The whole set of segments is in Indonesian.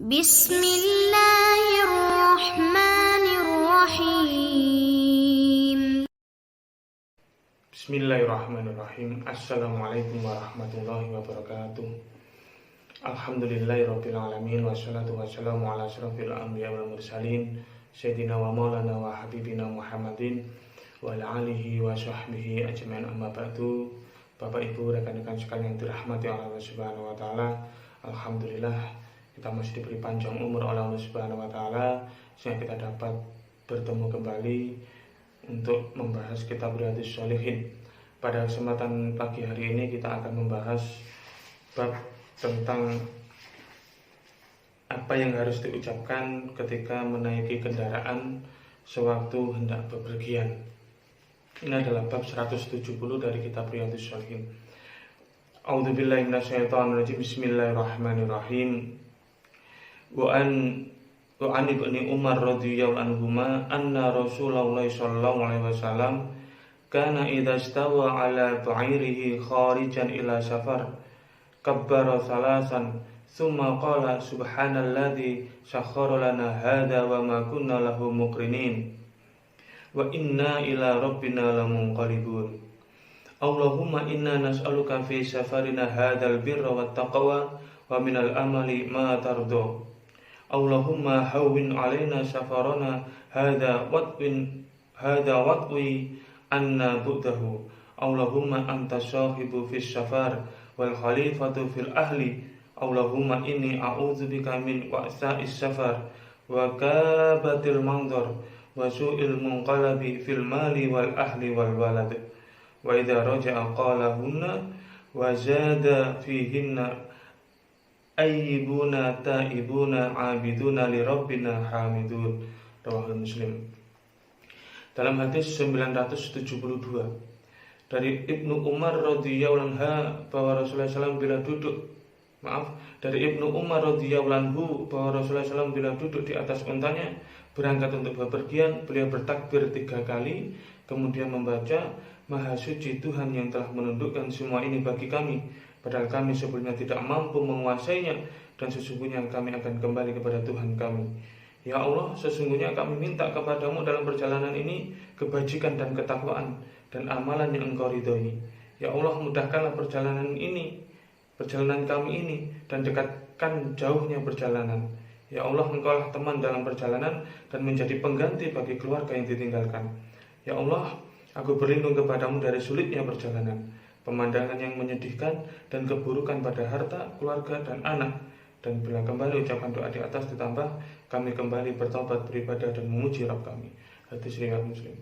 Bismillahirrahmanirrahim. Bismillahirrahmanirrahim. Assalamualaikum warahmatullahi wabarakatuh. Alhamdulillahirabbil alamin wassalatu wassalamu ala asyrofil anbiya wal mursalin sayyidina wa maulana wa habibina Muhammadin wa ala alihi wa sahbihi ajmain, amma ba'du. Bapak Ibu, rekan-rekan sekalian yang dirahmati Allah Subhanahu wa taala, alhamdulillah kita masih diberi panjang umur oleh Allah Subhanahu wa taala sehingga kita dapat bertemu kembali untuk membahas kitab Riyadhus Shalihin. Pada kesempatan pagi hari ini kita akan membahas bab tentang apa yang harus diucapkan ketika menaiki kendaraan sewaktu hendak bepergian. Ini adalah bab 170 dari kitab Riyadhus Shalihin. A'udzubillahi minasyaitonirrajim. Bismillahirrahmanirrahim. Wa an ibni Umar radhiyallahu anhuma anna Rasulullah sallallahu alaihi wasallam kana idza stawa ala ba'irihi kharijan ila safar kabbara salasan thumma qala subhanalladzi sakhkhara lana hadza wa ma kunna lahu muqrinin wa inna ila rabbina lamunqalibun. Allahumma inna nas'aluka fi safarina hadzal birra wat taqwa wa minal amali ma tardo. Allahumma hawwin alaina safarana hadza watwi anna bu'dahu. Allahumma anta sahibu fis safar wal khalifatu fil ahli. Allahumma inni a'udzubika min wa'sa'is safar wa kabatil manzar wa su'il munqalabi fil mali wal ahli wal walad. Wa idza raja'a qala hunna wa zada fihinna ayyibuna ta'ibuna 'abiduna li rabbina hamidun. Rawahul Muslim. Dalam hadis 972 dari Ibnu Umar radhiyallahu anhu bahwa Rasulullah SAW dari Ibnu Umar radhiyallahu anhu bahwa Rasulullah SAW bila duduk di atas untanya berangkat untuk bepergian, beliau bertakbir 3 kali, kemudian membaca, Maha suci Tuhan yang telah menundukkan semua ini bagi kami, padahal kami sebelumnya tidak mampu menguasainya, dan sesungguhnya kami akan kembali kepada Tuhan kami. Ya Allah, sesungguhnya kami minta kepadamu dalam perjalanan ini kebajikan dan ketakwaan dan amalan yang Engkau ridhoi. Ya Allah, mudahkanlah perjalanan kami ini, dan dekatkan jauhnya perjalanan. Ya Allah, Engkaulah teman dalam perjalanan dan menjadi pengganti bagi keluarga yang ditinggalkan. Ya Allah, aku berlindung kepadamu dari sulitnya perjalanan, pemandangan yang menyedihkan, dan keburukan pada harta, keluarga, dan anak. Dan bila kembali ucapan doa di atas ditambah, kami kembali bertobat, beribadah, dan memuji Rabb kami. Hadis riwayat Muslim.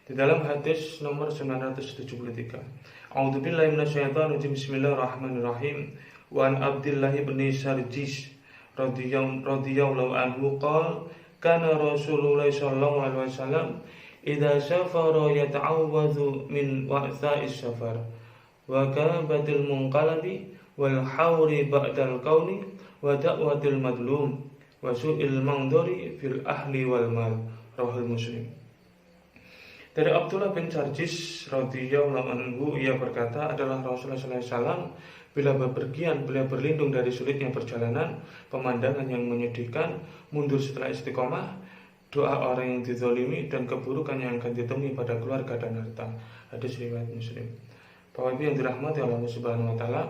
Di dalam hadis nomor 973, A'udzubillahi minasyaitonirrajim. Bismillahirrahmanirrahim. Wa an Abdullah bin Sarjis radhiyallahu anhu qala kana Rasulullah sallallahu alaihi wasallam idza safara yata'awwadhu min wa'sa'is safar wa kabatil munqalabi wal hawri ba'dal qawli wa da'watil madlum wa su'il mangdori fil ahli wal mal. Rawahul Muslim. Dari Abdullah bin Sarjis radhiyallahu anhu, ia berkata, adalah Rasulullah SAW bila bepergian, beliau berlindung dari sulitnya perjalanan, pemandangan yang menyedihkan, mundur setelah istiqomah, doa orang yang dizalimi, dan keburukan yang akan ditemui pada keluarga dan harta. Hadis riwayat Muslim. Bapak Ibu yang dirahmati Allah Subhanahu wa taala,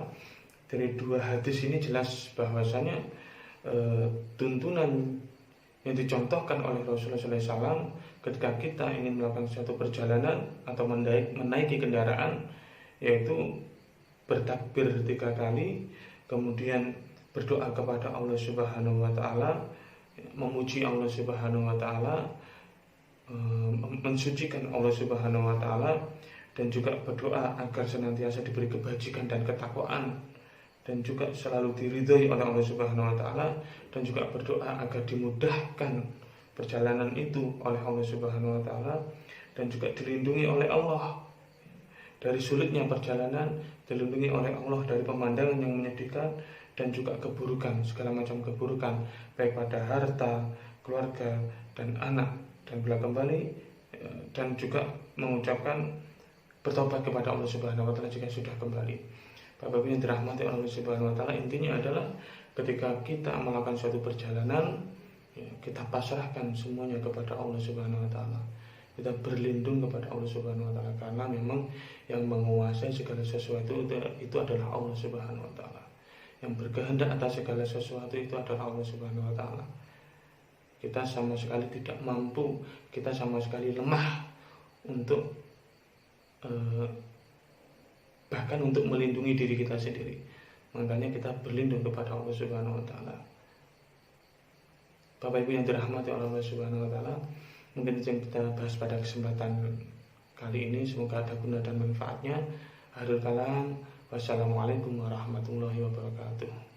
dari 2 hadis ini jelas bahwasanya tuntunan yang dicontohkan oleh Rasulullah SAW ketika kita ingin melakukan suatu perjalanan atau menaiki kendaraan, yaitu bertakbir 3 kali, kemudian berdoa kepada Allah Subhanahu wa taala, memuji Allah Subhanahu wa taala, mensucikan Allah Subhanahu wa taala, dan juga berdoa agar senantiasa diberi kebajikan dan ketakwaan, dan juga selalu diridhoi oleh Allah Subhanahu wa taala, dan juga berdoa agar dimudahkan perjalanan itu oleh Allah Subhanahu wa taala, dan juga dilindungi oleh Allah dari sulitnya perjalanan, dilindungi oleh Allah dari pemandangan yang menyedihkan, dan juga keburukan, segala macam keburukan, baik pada harta, keluarga, dan anak. Dan bila kembali, dan juga mengucapkan bertobat kepada Allah Subhanahu wa taala jika sudah kembali. Bapak-bapak yang dirahmati Allah Subhanahu wa taala, intinya adalah ketika kita melakukan suatu perjalanan, ya, kita pasrahkan semuanya kepada Allah Subhanahu wa taala. Kita berlindung kepada Allah Subhanahu wa taala, karena memang yang menguasai segala sesuatu itu adalah Allah Subhanahu wa taala. Yang berkehendak atas segala sesuatu itu adalah Allah Subhanahu wa taala. Kita sama sekali tidak mampu, kita sama sekali lemah untuk bahkan untuk melindungi diri kita sendiri. Makanya kita berlindung kepada Allah Subhanahu wa taala. Bapak Ibu yang dirahmati oleh Allah Subhanahu wa taala, mungkin itu yang kita bahas pada kesempatan kali ini. Semoga ada guna dan manfaatnya. Akhirul kalam, wassalamualaikum warahmatullahi wabarakatuh.